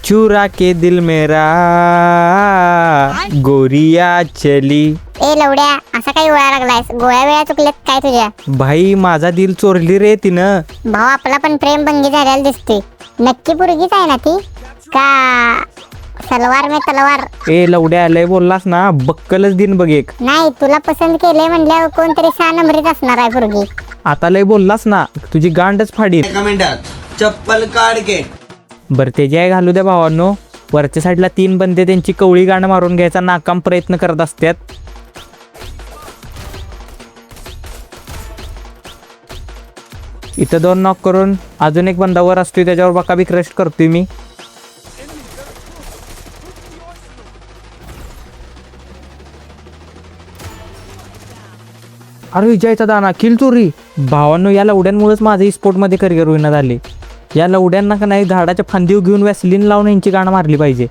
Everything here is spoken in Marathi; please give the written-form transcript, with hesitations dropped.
चुरा के दिल मेरा गोरिया चली. ए लवड्या, असा काही गोळ्या लागलायस? गोळ्या वेळा चुकल्यात काय तुझ्या? भाई माझा दिल चोरली रे तिनं. भाऊ आपला पण प्रेम भंगी झालेला दिसते. नक्की पोरगीच आहे ना ती? का सलवार में तलवार? ए लवड्या, लय बोललास ना, बक्कलच दिन बघ एक. नाही, तुला पसंत केलंय म्हणल्यावर कोणतरी 6 नंबरीत असणार आहे पोरगी. आता लय बोललास ना, तुझी गांडच फाडीन. एका मिनिटात चप्पल काढ के. बरं ते जे घालू द्या भावांनो. वरच्या साईडला 3 बंदे त्यांची कवळी गाणं मारून घ्यायचा नाकाम प्रयत्न करत असतात. इथं 2 नॉक करून अजून एक बंदा वर असतोय, त्याच्यावर बका बी क्रश करतोय मी. अरे विजयचा दाना, किल चोरी. भावांनो, या लवड्यांमुळेच माझं स्पोर्ट मध्ये करिअर होईना झाले. या लवड्यांना का नाही झाडाच्या फांदीव घेऊन वॅसलीन लावून यांची गाणं मारली पाहिजे.